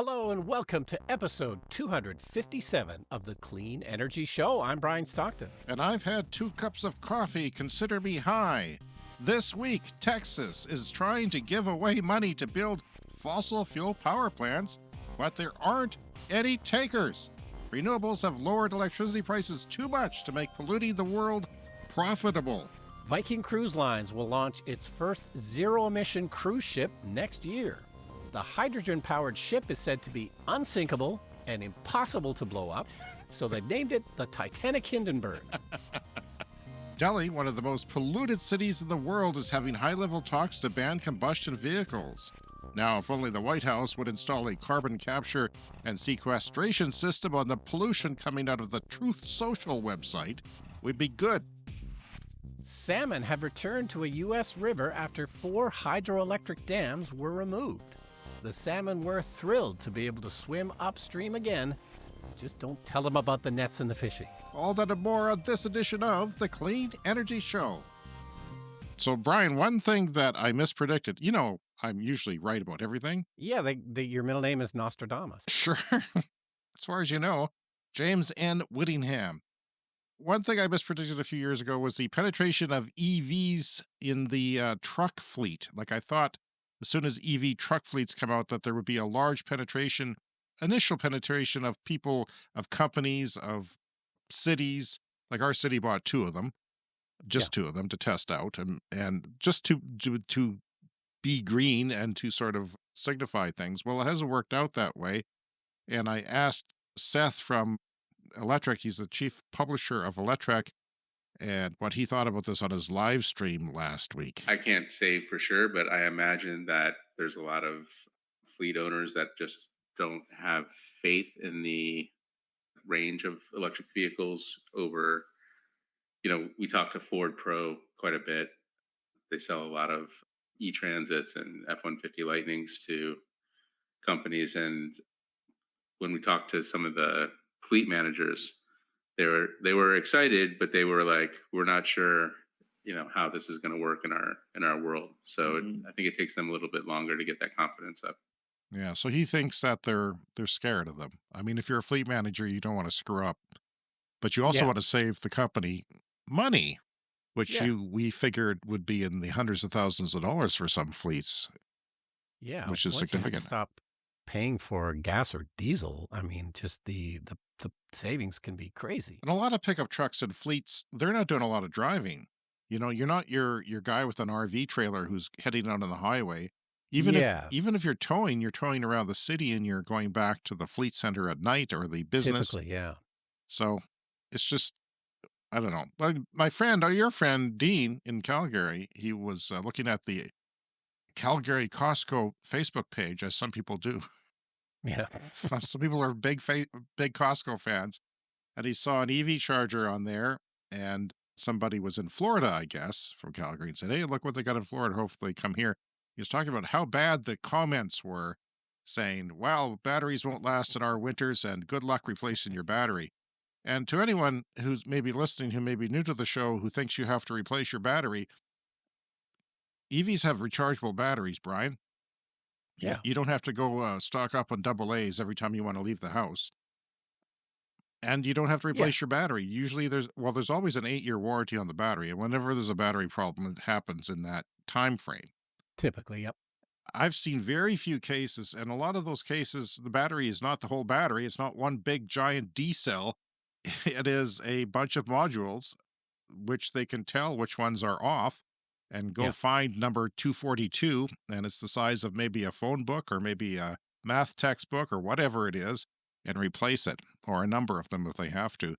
Hello and welcome to episode 257 of the Clean Energy Show. I'm Brian Stockton. And I've had 2 cups of coffee. Consider me high. This week, Texas is trying to give away money to build fossil fuel power plants, but there aren't any takers. Renewables have lowered electricity prices too much to make polluting the world profitable. Viking Cruise Lines will launch its first zero-emission cruise ship next year. The hydrogen-powered ship is said to be unsinkable and impossible to blow up, so they've named it the Titanic Hindenburg. Delhi, one of the most polluted cities in the world, is having high-level talks to ban combustion vehicles. Now, if only the White House would install a carbon capture and sequestration system on the pollution coming out of the Truth Social website, we'd be good. Salmon have returned to a U.S. river after 4 hydroelectric dams were removed. The salmon were thrilled to be able to swim upstream again. Just don't tell them about the nets and the fishing. All that and more on this edition of the Clean Energy Show. So, Brian, one thing that I mispredicted, I'm usually right about everything. Yeah, your middle name is Nostradamus. Sure. As far as you know, James N. Whittingham. One thing I mispredicted a few years ago was the penetration of EVs in the truck fleet. Like, I thought as soon as EV truck fleets come out that there would be a large initial penetration of people, of companies, of cities. Like our city bought 2 of them, just 2 of them to test out and just to be green and to sort of signify things. Well, it hasn't worked out that way. And I asked Seth from Electrek, he's the chief publisher of Electrek, and what he thought about this on his live stream last week. I can't say for sure, but I imagine that there's a lot of fleet owners that just don't have faith in the range of electric vehicles over, we talk to Ford Pro quite a bit. They sell a lot of e-transits and F-150 Lightnings to companies. And when we talked to some of the fleet managers, they were excited, but they were like, we're not sure, how this is going to work in our world. So I think it takes them a little bit longer to get that confidence up. Yeah, so he thinks that they're scared of them. I mean, if you're a fleet manager, you don't want to screw up, but you also want to save the company money, which we figured would be in the hundreds of thousands of dollars for some fleets. Yeah, which is once you have significant. to stop paying for gas or diesel. I mean, just the savings can be crazy. And a lot of pickup trucks and fleets, they're not doing a lot of driving. You're not your guy with an RV trailer who's heading out on the highway. Even if you're towing around the city and you're going back to the fleet center at night or the business. Typically, yeah. So it's just, I don't know. Like my friend, or your friend, Dean in Calgary, he was looking at the Calgary Costco Facebook page, as some people do. Yeah. Some people are big Costco fans, and he saw an EV charger on there, and somebody was in Florida, I guess, from Calgary, and said, hey, look what they got in Florida. Hopefully they come here. He was talking about how bad the comments were, saying, well, batteries won't last in our winters, and good luck replacing your battery. And to anyone who's maybe listening, who may be new to the show, who thinks you have to replace your battery, EVs have rechargeable batteries, Brian. Yeah. You don't have to go stock up on AA's every time you want to leave the house. And you don't have to replace your battery. Usually there's always an 8-year warranty on the battery. And whenever there's a battery problem, it happens in that time frame. Typically, yep. I've seen very few cases, and a lot of those cases, the battery is not the whole battery. It's not one big giant D cell. It is a bunch of modules, which they can tell which ones are off. And go find number 242, and it's the size of maybe a phone book or maybe a math textbook or whatever it is, and replace it, or a number of them if they have to.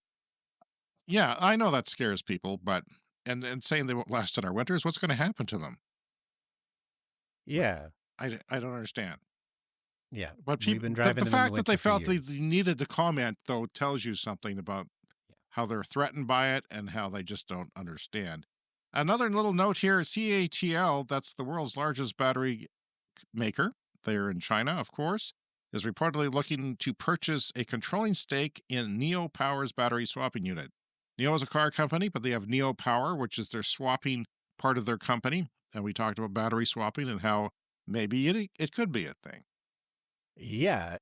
Yeah, I know that scares people, but and saying they won't last in our winters, what's going to happen to them? Yeah. I don't understand. Yeah, but people, we've been driving the them in fact that they winter for felt they years. needed to comment, though, tells you something about how they're threatened by it and how they just don't understand. Another little note here, CATL, that's the world's largest battery maker, they're in China, of course, is reportedly looking to purchase a controlling stake in Neo Power's battery swapping unit. Neo is a car company, but they have Neo Power, which is their swapping part of their company. And we talked about battery swapping and how maybe it could be a thing. Yeah,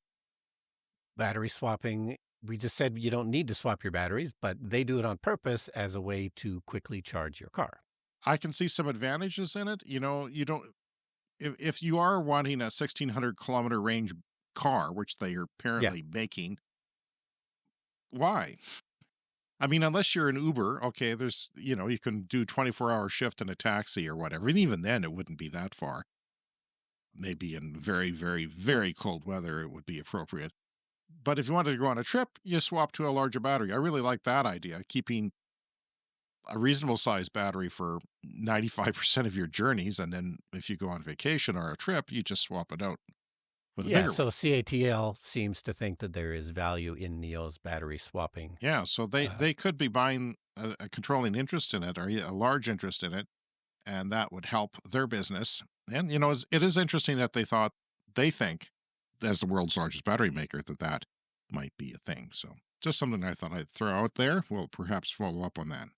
Battery swapping, we just said you don't need to swap your batteries, but they do it on purpose as a way to quickly charge your car. I can see some advantages in it. You don't if you are wanting a 1,600 kilometer range car, which they are Yeah. apparently making, why? I mean, unless you're an Uber, okay, you can do 24-hour shift in a taxi or whatever. And even then, it wouldn't be that far. Maybe in very, very, very cold weather, it would be appropriate. But if you wanted to go on a trip, you swap to a larger battery. I really like that idea, keeping a reasonable sized battery for 95% of your journeys. And then if you go on vacation or a trip, you just swap it out with a Yeah. bigger one. So CATL seems to think that there is value in Neo's battery swapping. Yeah. So they, Uh, they could be buying a controlling interest in it or a large interest in it, and that would help their business. And, it is interesting that they think, as the world's largest battery maker, that might be a thing. So just something I thought I'd throw out there. We'll perhaps follow up on that.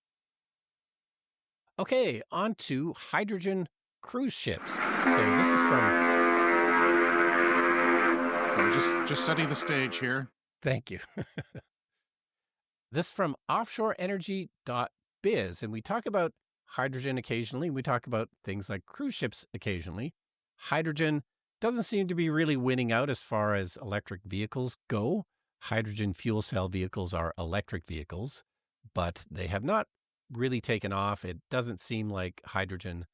okay. On to hydrogen cruise ships. So this is from, So just setting the stage here. thank you. This from offshoreenergy.biz. And we talk about hydrogen occasionally. We talk about things like cruise ships occasionally. Hydrogen doesn't seem to be really winning out as far as electric vehicles go. Hydrogen fuel cell vehicles are electric vehicles, but they have not really taken off. It doesn't seem like hydrogen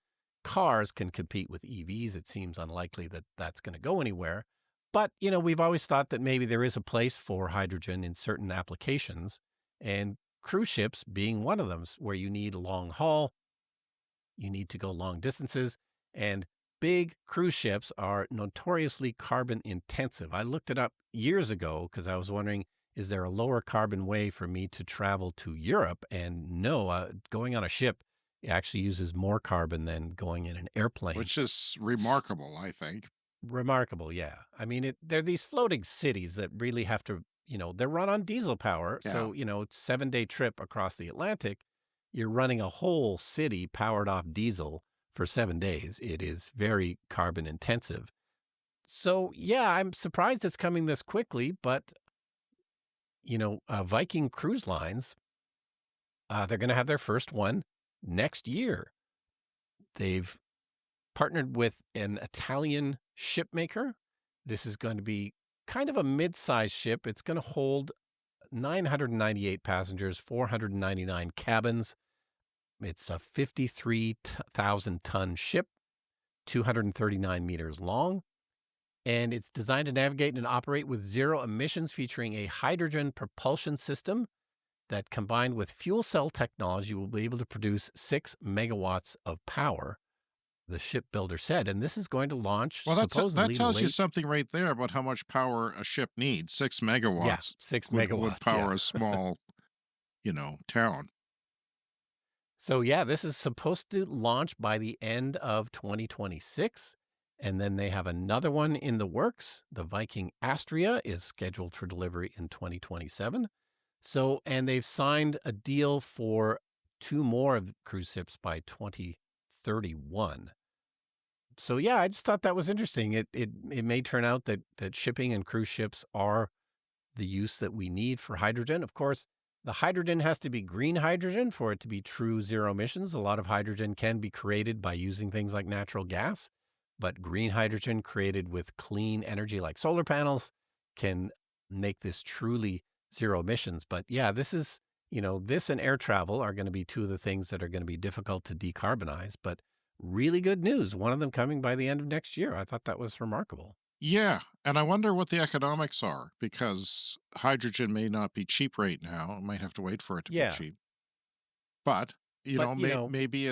cars can compete with EVs. It seems unlikely that that's going to go anywhere. But, we've always thought that maybe there is a place for hydrogen in certain applications, and cruise ships being one of them, where you need long haul, you need to go long distances, and big cruise ships are notoriously carbon intensive. I looked it up years ago because I was wondering, is there a lower carbon way for me to travel to Europe? And no, going on a ship actually uses more carbon than going in an airplane. Which is remarkable, I think. Remarkable, yeah. I mean, they're these floating cities that really have to, they're run on diesel power. Yeah. So, it's 7-day trip across the Atlantic. You're running a whole city powered off diesel for 7 days. It is very carbon intensive. So, yeah, I'm surprised it's coming this quickly, but, Viking Cruise Lines, they're going to have their first one next year. They've partnered with an Italian ship maker. This is going to be kind of a mid-sized ship. It's going to hold 998 passengers, 499 cabins. It's a 53,000-ton ship, 239 meters long, and it's designed to navigate and operate with zero emissions, featuring a hydrogen propulsion system that, combined with fuel cell technology, will be able to produce 6 megawatts of power, the shipbuilder said. And this is going to launch Well, that supposedly tells you late. something right there about how much power a ship needs. 6 Yeah, megawatts 6 would megawatts. power Yeah. a small, town. So, yeah, this is supposed to launch by the end of 2026. And then they have another one in the works. The Viking Astria is scheduled for delivery in 2027. So, and they've signed a deal for 2 more of the cruise ships by 2031. So, yeah, I just thought that was interesting. It may turn out that shipping and cruise ships are the use that we need for hydrogen. Of course, the hydrogen has to be green hydrogen for it to be true zero emissions. A lot of hydrogen can be created by using things like natural gas, but green hydrogen created with clean energy like solar panels can make this truly zero emissions. But yeah, this and air travel are going to be two of the things that are going to be difficult to decarbonize, but really good news. One of them coming by the end of next year. I thought that was remarkable. Yeah, and I wonder what the economics are, because hydrogen may not be cheap right now. I might have to wait for it to be Yeah. cheap. But, But, maybe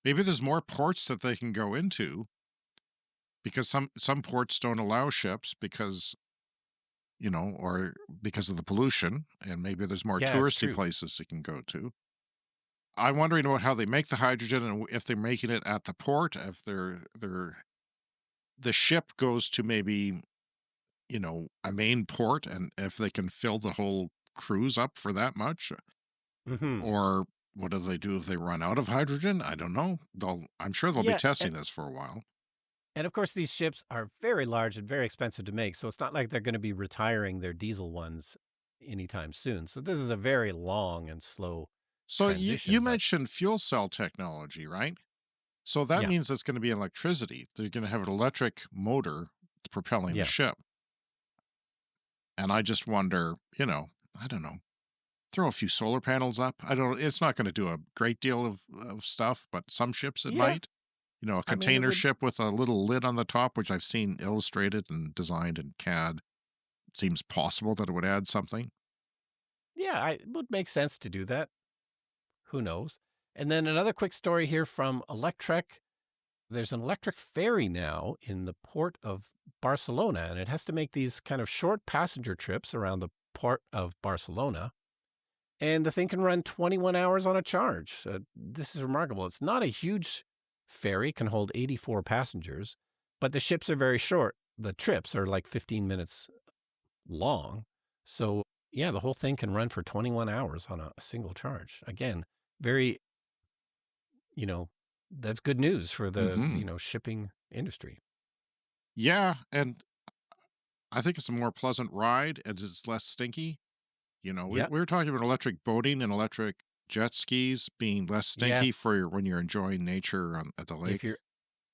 there's more ports that they can go into, because some ports don't allow ships because, or because of the pollution, and maybe there's more yeah, it's touristy true. places they can go to. I'm wondering about how they make the hydrogen, and if they're making it at the port, if the ship goes to maybe, a main port, and if they can fill the whole cruise up for that much, Hmm. or what do they do if they run out of hydrogen? I don't know. I'm sure they'll be Yeah. testing this for a while. And of course, these ships are very large and very expensive to make. So it's not like they're going to be retiring their diesel ones anytime soon. So this is a very long and slow So you transition. But mentioned fuel cell technology, right? So that yeah, means it's going to be electricity. They're going to have an electric motor propelling the yeah, ship. And I just wonder, I don't know, throw a few solar panels up. I don't, it's not going to do a great deal of stuff, but some ships it yeah. might. A I mean, it container would, ship with a little lid on the top, which I've seen illustrated and designed in CAD. Seems possible that it would add something. yeah, it would make sense to do that. Who knows? And then another quick story here from Electrek. There's an electric ferry now in the port of Barcelona, and it has to make these kind of short passenger trips around the port of Barcelona. And the thing can run 21 hours on a charge. This is remarkable. It's not a huge ferry, can hold 84 passengers, but the ships are very short. The trips are like 15 minutes long. So, yeah, the whole thing can run for 21 hours on a single charge. Again, very, you know, that's good news for the, Hmm. shipping industry. Yeah, and I think it's a more pleasant ride and it's less stinky. We Yeah. were talking about electric boating and electric jet skis being less Yeah. stinky for when you're enjoying nature at the If lake. you're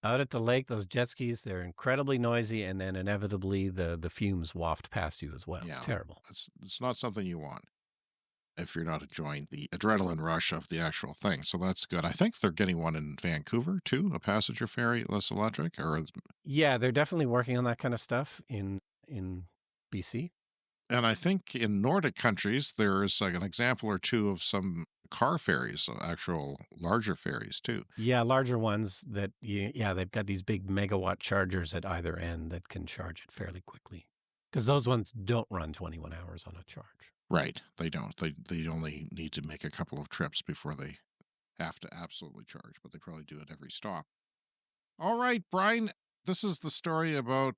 out at the lake, those jet skis, they're incredibly noisy. And then inevitably the fumes waft past you as well. It's Yeah, terrible. it's not something you want if you're not enjoying the adrenaline rush of the actual thing. So that's good. I think they're getting one in Vancouver too, a passenger ferry, less electric, Yeah, they're definitely working on that kind of stuff in BC. and I think in Nordic countries there's like an example or two of some car ferries, actual larger ferries too. Yeah, larger ones that yeah, they've got these big megawatt chargers at either end that can charge it fairly quickly. Because those ones don't run 21 hours on a charge. Right. They don't. They only need to make a couple of trips before they have to absolutely charge, but they probably do at every stop. All right, Brian, this is the story about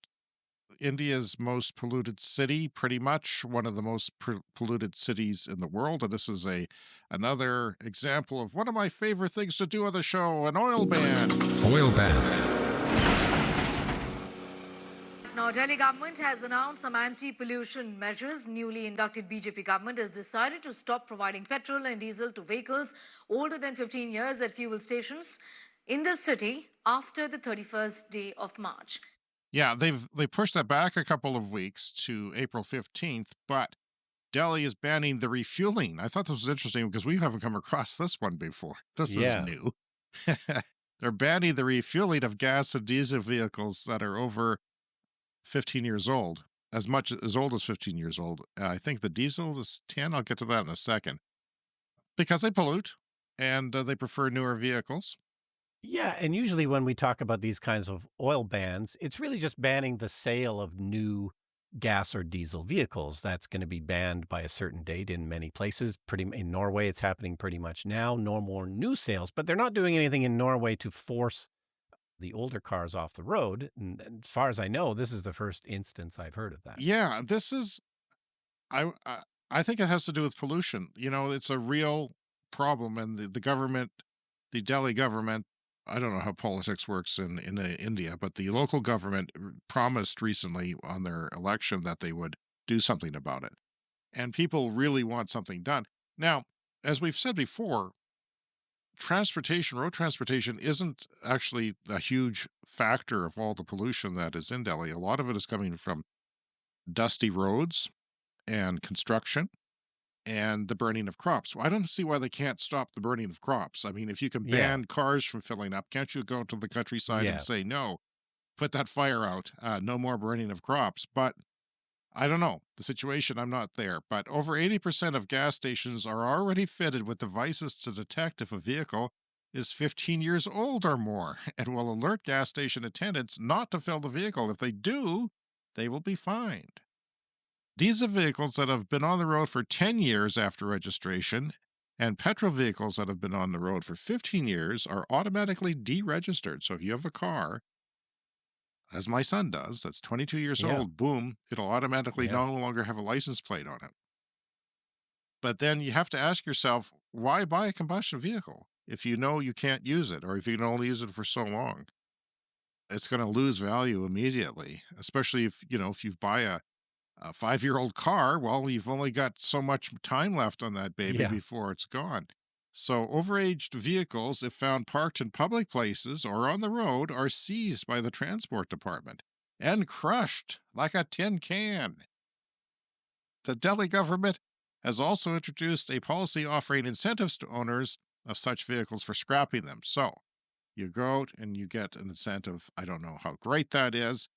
India's most polluted city, pretty much one of the most polluted cities in the world, and this is a another example of one of my favorite things to do on the show, an oil ban. Oil ban. Now, Delhi government has announced some anti-pollution measures. Newly inducted BJP government has decided to stop providing petrol and diesel to vehicles older than 15 years at fuel stations in the city after the 31st day of March. Yeah, they pushed that back a couple of weeks to April 15th, but Delhi is banning the refueling. I thought this was interesting because we haven't come across this one before. This is Yeah. new. They're banning the refueling of gas and diesel vehicles that are over 15 years old, as much as old as 15 years old. I think the diesel is 10. I'll get to that in a second because they pollute and they prefer newer vehicles. Yeah, and usually when we talk about these kinds of oil bans, it's really just banning the sale of new gas or diesel vehicles. That's going to be banned by a certain date in many places. In Norway, it's happening pretty much now. No more new sales, but they're not doing anything in Norway to force the older cars off the road. And as far as I know, this is the first instance I've heard of that. Yeah, this is I think it has to do with pollution. It's a real problem, and the government, the Delhi government. I don't know how politics works in India, but the local government promised recently on their election that they would do something about it, and people really want something done. Now, as we've said before, road transportation, isn't actually a huge factor of all the pollution that is in Delhi. A lot of it is coming from dusty roads and construction and the burning of crops. Well, I don't see why they can't stop the burning of crops. I mean, if you can Yeah. ban cars from filling up, can't you go to the countryside and Yeah. say, no, put that fire out, no more burning of crops? But I don't know the situation. I'm not there. But over 80% of gas stations are already fitted with devices to detect if a vehicle is 15 years old or more and will alert gas station attendants not to fill the vehicle. If they do, they will be fined. Diesel vehicles that have been on the road for 10 years after registration and petrol vehicles that have been on the road for 15 years are automatically deregistered. So if you have a car, as my son does, that's 22 years Yeah. old, boom, it'll automatically Yeah. no longer have a license plate on it. But then you have to ask yourself, why buy a combustion vehicle if you know you can't use it or if you can only use it for so long? it's going to lose value immediately, especially if, if you buy a 5-year-old car, well, you've only got so much time left on that baby Yeah. before it's gone. So, overaged vehicles, if found parked in public places or on the road, are seized by the transport department and crushed like a tin can. The Delhi government has also introduced a policy offering incentives to owners of such vehicles for scrapping them. So, you go out and you get an incentive. I don't know how great that is,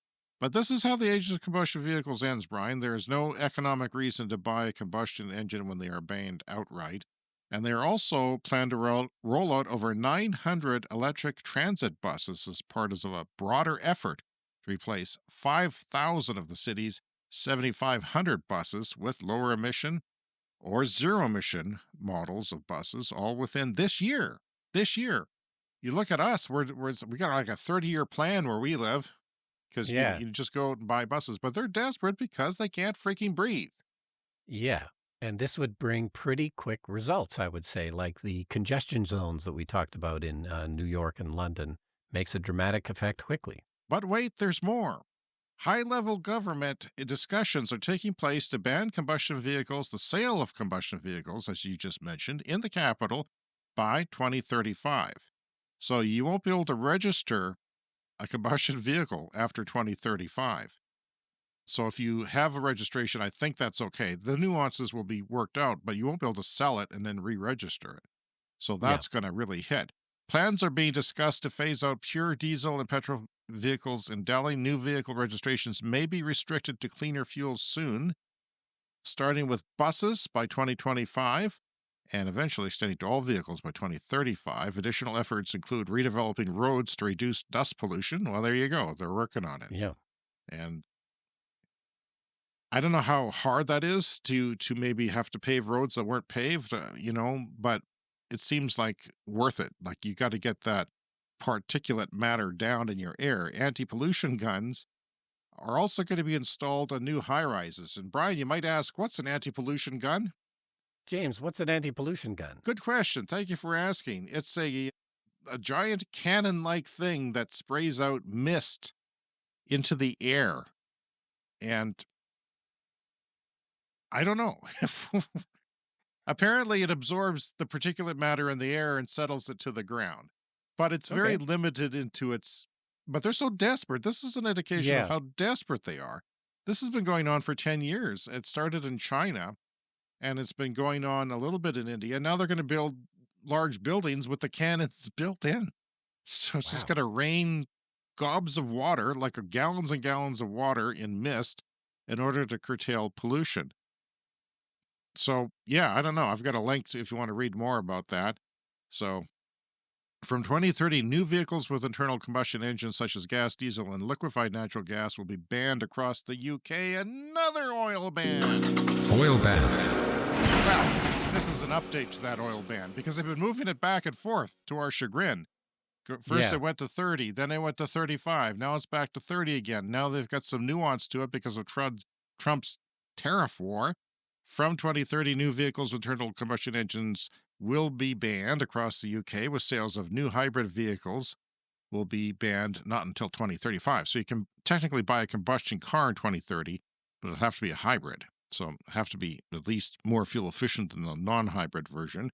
but this is how the age of combustion vehicles ends, Brian. There is no economic reason to buy a combustion engine when they are banned outright. And they are also planned to roll out over 900 electric transit buses as part of a broader effort to replace 5,000 of the city's 7,500 buses with lower emission or zero emission models of buses, all within this year. This year. You look at us, we got like a 30-year plan where we live because Yeah. you just go out and buy buses, but they're desperate because they can't freaking breathe. Yeah. And this would bring pretty quick results, I would say, like the congestion zones that we talked about in New York and London makes a dramatic effect quickly. But wait, there's more. High level government discussions are taking place to ban combustion vehicles, the sale of combustion vehicles, as you just mentioned, in the capital by 2035. So you won't be able to register a combustion vehicle after 2035. So if you have a registration, I think that's okay. The nuances will be worked out, but you won't be able to sell it and then re register it. So Yeah. that's going to really hit. Plans are being discussed to phase out pure diesel and petrol vehicles in Delhi. New vehicle registrations may be restricted to cleaner fuels soon, starting with buses by 2025 and eventually extending to all vehicles by 2035. Additional efforts include redeveloping roads to reduce dust pollution. Well, there you go. They're working on it. Yeah. And I don't know how hard that is to maybe have to pave roads that weren't paved, but it seems like worth it. Like you got to get that particulate matter down in your air. Anti-pollution guns are also going to be installed on new high-rises. And Brian, you might ask, what's an anti-pollution gun? James, what's an anti-pollution gun? Good question. Thank you for asking. It's a giant cannon-like thing that sprays out mist into the air. And I don't know. Apparently, it absorbs the particulate matter in the air and settles it to the ground. But it's very Okay. limited into its. But they're so desperate. This is an indication of Yeah. how desperate they are. This has been going on for 10 years. It started in China, and it's been going on a little bit in India. Now they're going to build large buildings with the cannons built in. So it's just Wow. going to rain gobs of water, like gallons and gallons of water in mist, in order to curtail pollution. So, yeah, I don't know. I've got a link if you want to read more about that. So, from 2030, new vehicles with internal combustion engines such as gas, diesel, and liquefied natural gas will be banned across the UK. Another oil ban. Oil ban. Well, this is an update to that oil ban because they've been moving it back and forth to our chagrin. First, Yeah. it went to 30, then it went to 35. Now it's back to 30 again. Now they've got some nuance to it because of Trump's tariff war. From 2030, new vehicles with internal combustion engines will be banned across the UK, with sales of new hybrid vehicles will be banned not until 2035. So you can technically buy a combustion car in 2030, but it'll have to be a hybrid. So it'll have to be at least more fuel efficient than the non-hybrid version.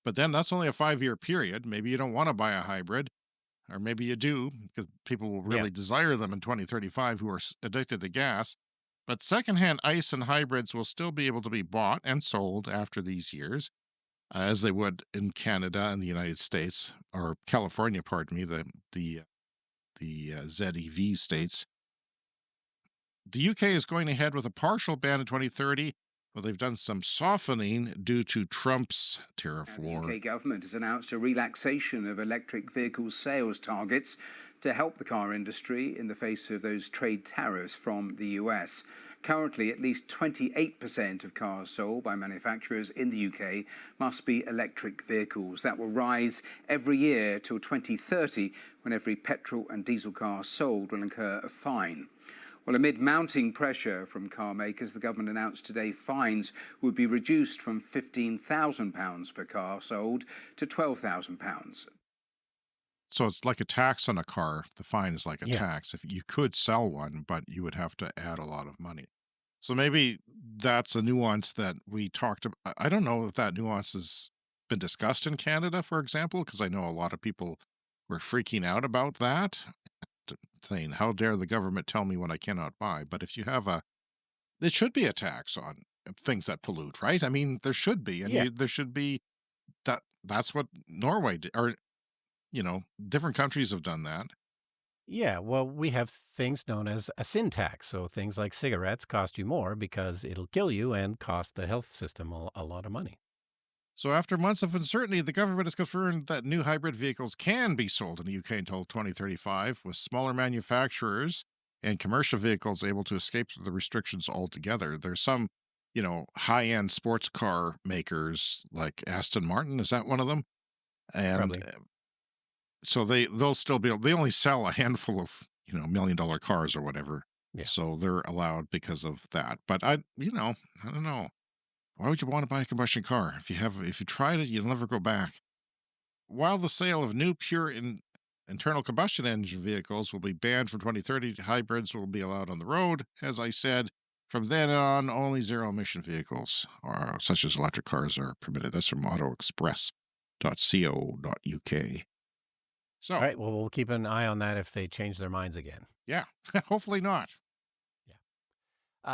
But then that's only a 5-year period. Maybe you don't want to buy a hybrid, or maybe you do, because people will really desire them in 2035 who are addicted to gas. But secondhand ICE and hybrids will still be able to be bought and sold after these years, as they would in Canada and the United States, or California, pardon me, the ZEV states. The UK is going ahead with a partial ban in 2030, but they've done some softening due to Trump's tariff war. The UK government has announced a relaxation of electric vehicle sales targets to help the car industry in the face of those trade tariffs from the US. Currently, at least 28% of cars sold by manufacturers in the UK must be electric vehicles. That will rise every year till 2030, when every petrol and diesel car sold will incur a fine. Well, amid mounting pressure from car makers, the government announced today fines would be reduced from £15,000 per car sold to £12,000. So it's like a tax on a car. The fine is like a Yeah. tax. If you could sell one, but you would have to add a lot of money. So maybe that's a nuance that we talked about. I don't know if that nuance has been discussed in Canada, for example, because I know a lot of people were freaking out about that, saying, "How dare the government tell me what I cannot buy?" But if you have it should be a tax on things that pollute, right? I mean, there should be, and Yeah. there should be that. That's what Norway did, or different countries have done that. Yeah, well, we have things known as a sin tax. So things like cigarettes cost you more because it'll kill you and cost the health system a lot of money. So, after months of uncertainty, the government has confirmed that new hybrid vehicles can be sold in the UK until 2035, with smaller manufacturers and commercial vehicles able to escape the restrictions altogether. There's some, high end sports car makers like Aston Martin. Is that one of them? And Probably. so they'll still be able, they only sell a handful of, $1 million cars or whatever. Yeah. So they're allowed because of that. But I don't know. Why would you want to buy a combustion car? If you tried it, you'll never go back. While the sale of new pure internal combustion engine vehicles will be banned from 2030, hybrids will be allowed on the road. As I said, from then on, only zero emission vehicles, such as electric cars, are permitted. That's from autoexpress.co.uk. All So, right. Well, we'll keep an eye on that if they change their minds again. yeah, hopefully not. Yeah.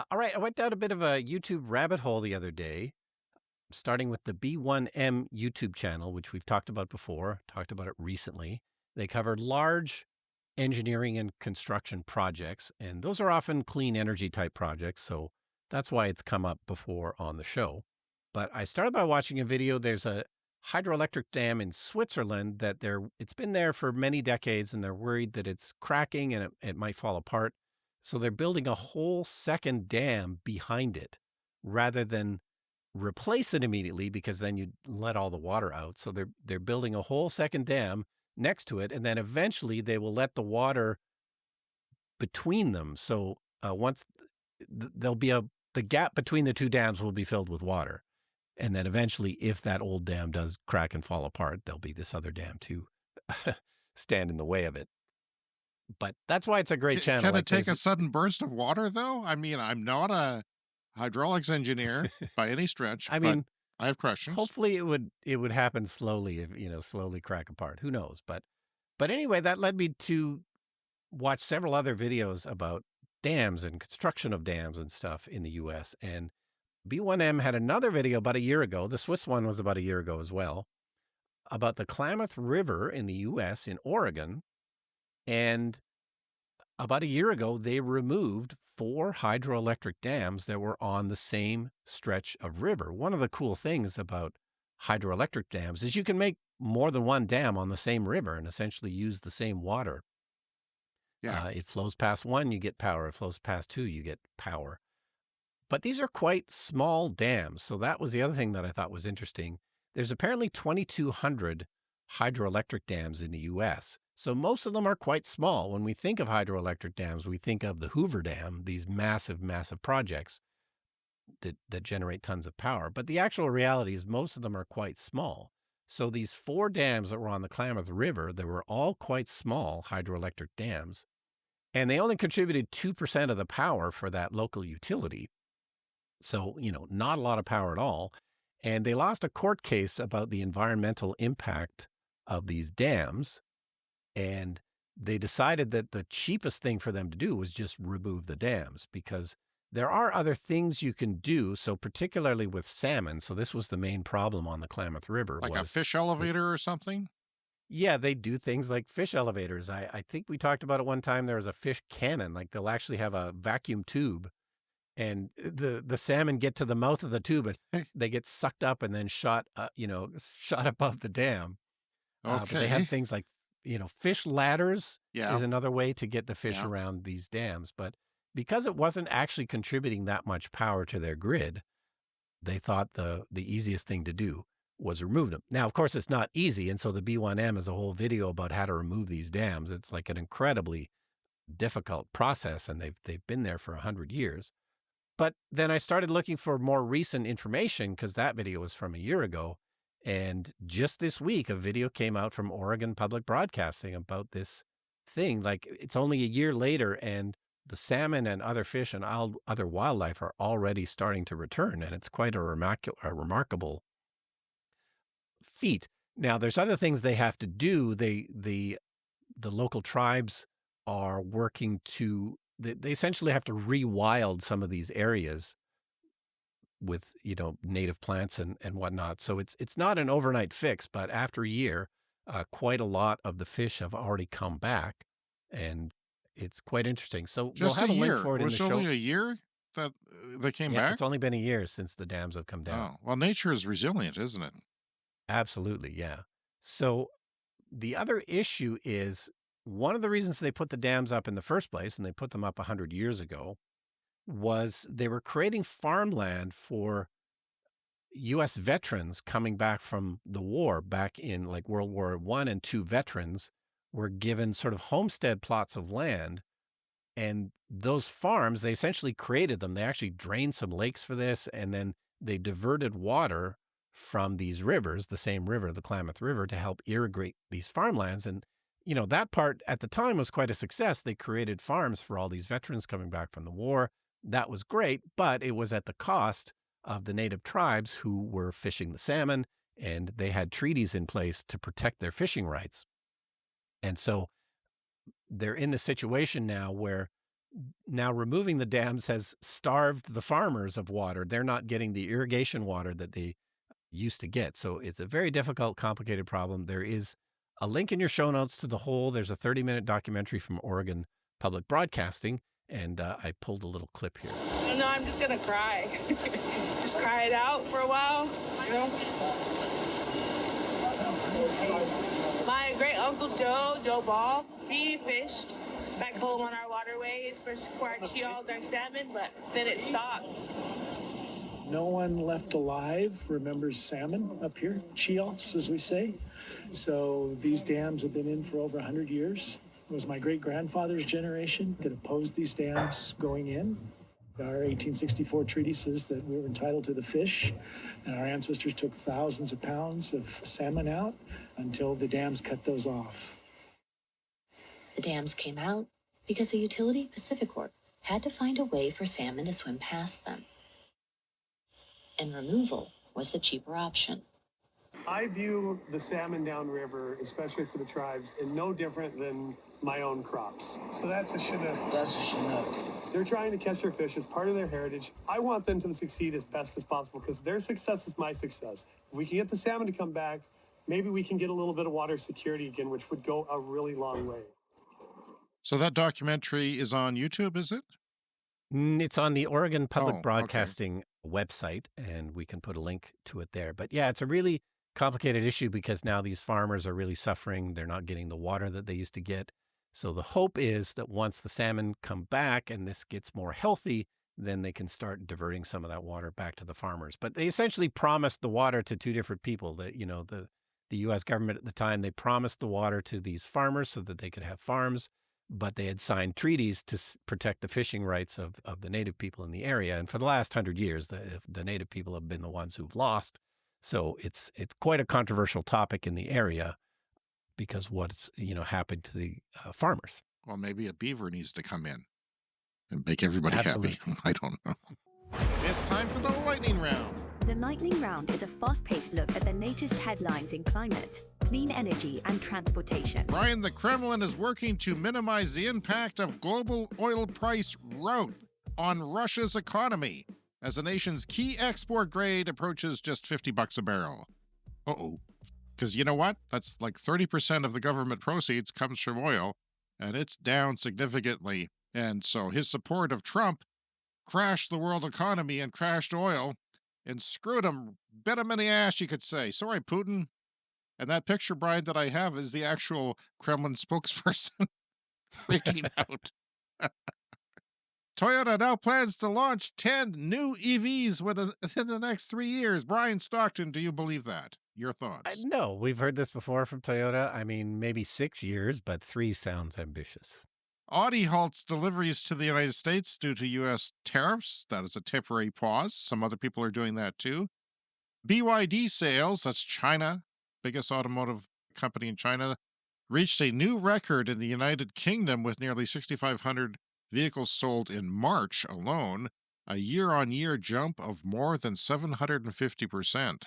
All right. I went down a bit of a YouTube rabbit hole the other day, starting with the B1M YouTube channel, which we've talked about before, talked about it recently. They covered large engineering and construction projects, and those are often clean energy type projects. So that's why it's come up before on the show. But I started by watching a video. There's a hydroelectric dam in Switzerland that it's been there for many decades, and they're worried that it's cracking and it might fall apart. So they're building a whole second dam behind it rather than replace it immediately, because then you'd let all the water out. So they're building a whole second dam next to it, and then eventually they will let the water between them. So once there'll be the gap between the two dams will be filled with water. And then eventually, if that old dam does crack and fall apart, there'll be this other dam to stand in the way of it. But that's why it's a great channel. Can it take a sudden burst of water, though? I mean, I'm not a hydraulics engineer by any stretch. I mean, I have questions. hopefully it would happen slowly, if slowly crack apart. Who knows? But anyway, that led me to watch several other videos about dams and construction of dams and stuff in the US. And B1M had another video about a year ago. The Swiss one was about a year ago as well, about the Klamath River in the US in Oregon. And about a year ago, they removed 4 hydroelectric dams that were on the same stretch of river. One of the cool things about hydroelectric dams is you can make more than one dam on the same river and essentially use the same water. Yeah. It flows past one, you get power. It flows past two, you get power. But these are quite small dams. So that was the other thing that I thought was interesting. There's apparently 2,200 hydroelectric dams in the U.S. So most of them are quite small. When we think of hydroelectric dams, we think of the Hoover Dam, these massive, massive projects that generate tons of power. But the actual reality is most of them are quite small. So these 4 dams that were on the Klamath River, they were all quite small hydroelectric dams. And they only contributed 2% of the power for that local utility. So, not a lot of power at all. And they lost a court case about the environmental impact of these dams. And they decided that the cheapest thing for them to do was just remove the dams, because there are other things you can do. So particularly with salmon. So this was the main problem on the Klamath River. Like a fish elevator or something? Yeah, they do things like fish elevators. I think we talked about it one time. There was a fish cannon. Like they'll actually have a vacuum tube, and the salmon get to the mouth of the tube and they get sucked up and then shot above the dam. But they have things like, fish ladders is another way to get the fish around these dams. But because it wasn't actually contributing that much power to their grid, they thought the easiest thing to do was remove them. Now, of course, it's not easy. And so the B1M is a whole video about how to remove these dams. It's like an incredibly difficult process, and they've been there for 100 years. But then I started looking for more recent information, because that video was from a year ago. And just this week, a video came out from Oregon Public Broadcasting about this thing. Like, it's only a year later, and the salmon and other fish and other wildlife are already starting to return. And it's quite a remarkable feat. Now, there's other things they have to do. The local tribes are working to, they essentially have to rewild some of these areas with, native plants and whatnot. So it's not an overnight fix, but after a year, quite a lot of the fish have already come back, and it's quite interesting. So we'll Just a have a link year. for it in Was the it show. only a year that they came Yeah, back? it's only been a year since the dams have come down. Oh, well, nature is resilient, isn't it? Absolutely, yeah. So the other issue is one of the reasons they put the dams up in the first place, and they put them up 100 years ago, was they were creating farmland for U.S. veterans coming back from the war, back in like World War I and II. Veterans were given sort of homestead plots of land, and those farms, they essentially created them. They actually drained some lakes for this, and then they diverted water from these rivers, the same river, the Klamath River, to help irrigate these farmlands. And, that part at the time was quite a success. They created farms for all these veterans coming back from the war. That was great, but it was at the cost of the native tribes who were fishing the salmon, and they had treaties in place to protect their fishing rights. And so they're in the situation now where now removing the dams has starved the farmers of water. They're not getting the irrigation water that they used to get. So it's a very difficult, complicated problem. There is a link in your show notes to the whole. There's a 30-minute documentary from Oregon Public Broadcasting, and I pulled a little clip here. No, I'm just gonna cry. Just cry it out for a while, My great uncle Joe Ball, he fished back home on our waterways for our chioled, our salmon, but then it stopped. No one left alive remembers salmon up here, chios, as we say. So these dams have been in for over 100 years. It was my great-grandfather's generation that opposed these dams going in. Our 1864 treaty says that we were entitled to the fish, and our ancestors took thousands of pounds of salmon out until the dams cut those off. The dams came out because the utility Pacificorp had to find a way for salmon to swim past them. And removal was the cheaper option. I view the salmon downriver, especially for the tribes, in no different than my own crops. So that's a Chinook. That's a Chinook. They're trying to catch their fish as part of their heritage. I want them to succeed as best as possible because their success is my success. If we can get the salmon to come back, maybe we can get a little bit of water security again, which would go a really long way. So that documentary is on YouTube, is it? It's on the Oregon Public Oh, okay. Broadcasting website, and we can put a link to it there. But yeah, it's a really complicated issue because now these farmers are really suffering. They're not getting the water that they used to get. So the hope is that once the salmon come back and this gets more healthy, then they can start diverting some of that water back to the farmers. But they essentially promised the water to two different people. That the U.S. government at the time, they promised the water to these farmers so that they could have farms, but they had signed treaties to protect the fishing rights of the native people in the area. And for the last 100 years, the native people have been the ones who've lost. So it's quite a controversial topic in the area because what's happened to the farmers. Well, maybe a beaver needs to come in and make everybody Absolutely. happy. I don't know. It's time for the lightning round. The Lightning Round is a fast-paced look at the latest headlines in climate, clean energy and transportation. Brian, the Kremlin is working to minimize the impact of global oil price growth on Russia's economy as the nation's key export grade approaches just $50 a barrel. Uh-oh. Because you know what? That's like 30% of the government proceeds comes from oil, and it's down significantly. And so his support of Trump crashed the world economy and crashed oil and screwed him, bit him in the ass, you could say. Sorry, Putin. And that picture, Brian, that I have is the actual Kremlin spokesperson freaking out. Toyota now plans to launch 10 new EVs within the next 3 years. Brian Stockton, do you believe that? Your thoughts? No, we've heard this before from Toyota. I mean, maybe 6 years, but 3 sounds ambitious. Audi halts deliveries to the United States due to U.S. tariffs. That is a temporary pause. Some other people are doing that too. BYD sales, that's China, biggest automotive company in China, reached a new record in the United Kingdom with nearly 6,500 vehicles sold in March alone, a year on year jump of more than 750%.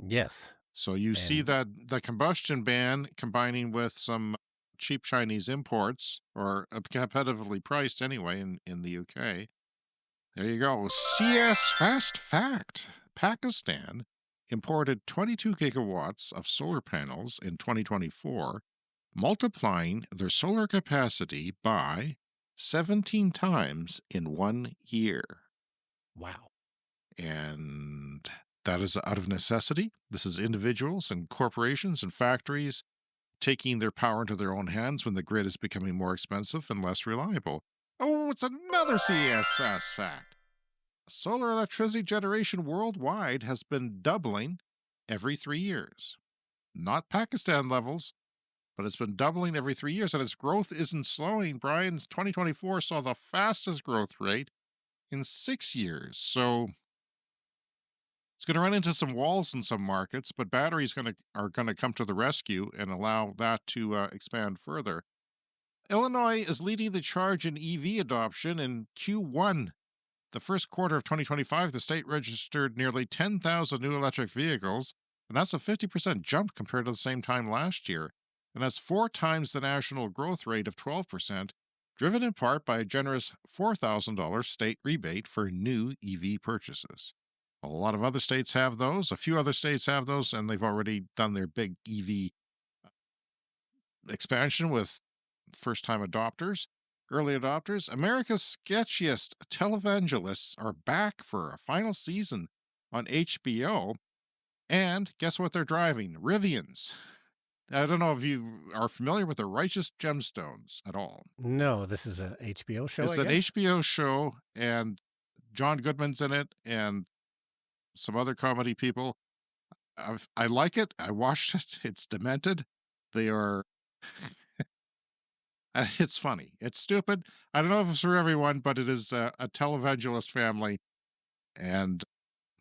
Yes. So you see And that the combustion ban combining with some cheap Chinese imports, or competitively priced anyway in the UK. There you go. CS Fast Fact. Pakistan imported 22 gigawatts of solar panels in 2024, multiplying their solar capacity by 17 times in 1 year. wow. And that is out of necessity. This is individuals and corporations and factories taking their power into their own hands when the grid is becoming more expensive and less reliable. Oh, it's another CES Fast Fact. Solar electricity generation worldwide has been doubling every 3 years. Not Pakistan levels, but it's been doubling every 3 years, and its growth isn't slowing. Brian, 2024 saw the fastest growth rate in 6 years. So it's going to run into some walls in some markets, but batteries are going to come to the rescue and allow that to expand further. Illinois is leading the charge in EV adoption. In Q1, the first quarter of 2025, the state registered nearly 10,000 new electric vehicles, and that's a 50% jump compared to the same time last year. And that's 4 times the national growth rate of 12%, driven in part by a generous $4,000 state rebate for new EV purchases. A lot of other states have those. A few other states have those, and they've already done their big EV expansion with first-time adopters. Early adopters. America's sketchiest televangelists are back for a final season on HBO. And guess what they're driving? Rivians. I don't know if you are familiar with the Righteous Gemstones at all. No, this is a HBO show, It's I an guess? HBO show, and John Goodman's in it, and some other comedy people. I like it. I watched it. It's demented. They are. It's funny. It's stupid. I don't know if it's for everyone, but it is a televangelist family, and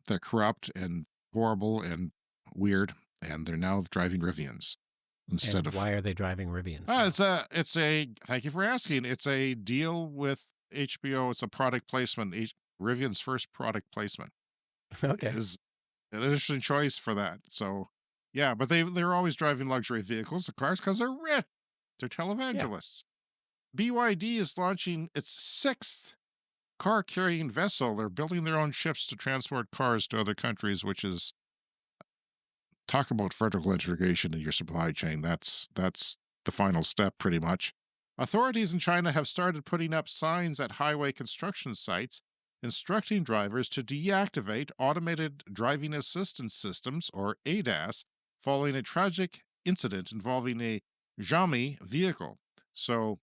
they're corrupt and horrible and weird, and they're now driving Rivians instead And of. why are they driving Rivians now? It's a. Thank you for asking. It's a deal with HBO. It's a product placement. Rivian's first product placement Okay. is an interesting choice for that. So, yeah, but they're always driving luxury vehicles, of course, because they're rich. They're televangelists. BYD is launching its 6th car carrying vessel. They're building their own ships to transport cars to other countries, which is talk about vertical integration in your supply chain. That's the final step, pretty much. Authorities in China have started putting up signs at highway construction sites instructing drivers to deactivate automated driving assistance systems, or ADAS, following a tragic incident involving a Xiaomi vehicle. So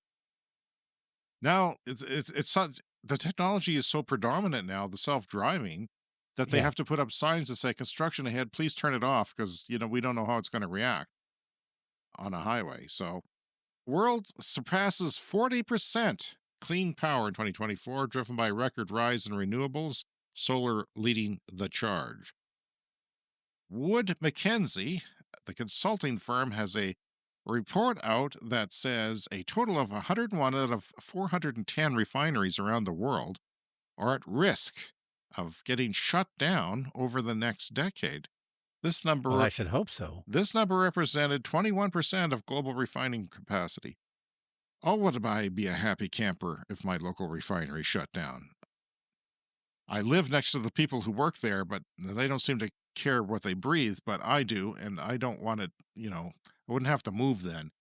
now it's such, the technology is so predominant now, the self-driving, that they Yeah. have to put up signs that say construction ahead, please turn it off, because we don't know how it's going to react on a highway. So world surpasses 40% clean power in 2024, driven by record rise in renewables, solar leading the charge. Wood Mackenzie, the consulting firm, has a report out that says a total of 101 out of 410 refineries around the world are at risk of getting shut down over the next decade. This Well, number I should hope so. represented 21% of global refining capacity. Oh, would I be a happy camper if my local refinery shut down? I live next to the people who work there, but they don't seem to care what they breathe, but I do, and I don't want it, I wouldn't have to move then.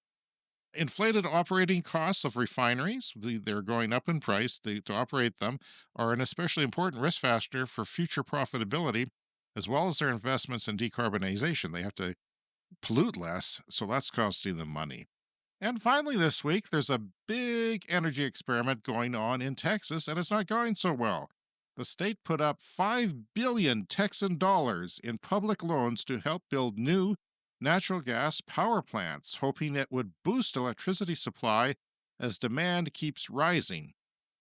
Inflated operating costs of refineries, they're going up in price to operate them, are an especially important risk factor for future profitability, as well as their investments in decarbonization. They have to pollute less, so that's costing them money. And finally, this week, there's a big energy experiment going on in Texas, and it's not going so well. The state put up 5 billion Texan dollars in public loans to help build new natural gas power plants, hoping it would boost electricity supply as demand keeps rising.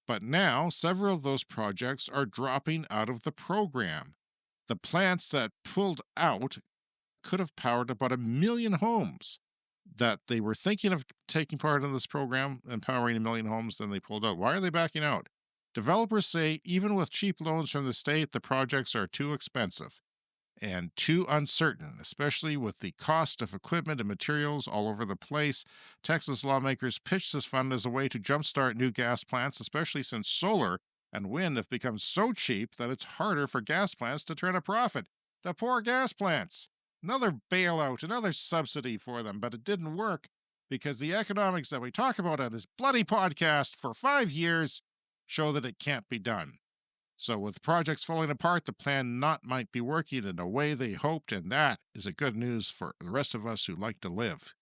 But now, several of those projects are dropping out of the program. The plants that pulled out could have powered about 1 million homes that they were thinking of taking part in this program, empowering 1 million homes, then they pulled out. Why are they backing out? Developers say even with cheap loans from the state, the projects are too expensive and too uncertain, especially with the cost of equipment and materials all over the place. Texas lawmakers pitched this fund as a way to jumpstart new gas plants, especially since solar and wind have become so cheap that it's harder for gas plants to turn a profit. The poor gas plants. Another bailout, another subsidy for them, but it didn't work because the economics that we talk about on this bloody podcast for 5 years show that it can't be done. So with projects falling apart, the plan not might be working in a way they hoped, and that is a good news for the rest of us who like to live.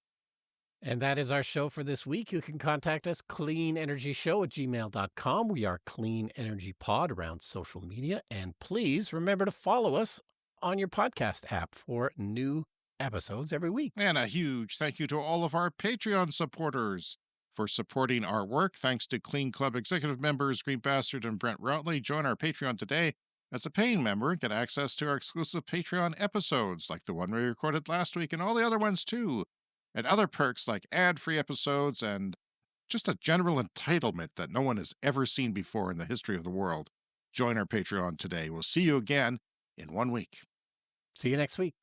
And that is our show for this week. You can contact us, cleanenergyshow@gmail.com. We are Clean Energy Pod around social media. And please remember to follow us on your podcast app for new episodes every week. And a huge thank you to all of our Patreon supporters for supporting our work. Thanks to Clean Club executive members Green Bastard and Brent Routley. Join our Patreon today as a paying member and get access to our exclusive Patreon episodes, like the one we recorded last week and all the other ones too, and other perks like ad-free episodes and just a general entitlement that no one has ever seen before in the history of the world. Join our Patreon today. We'll see you again in 1 week. See you next week.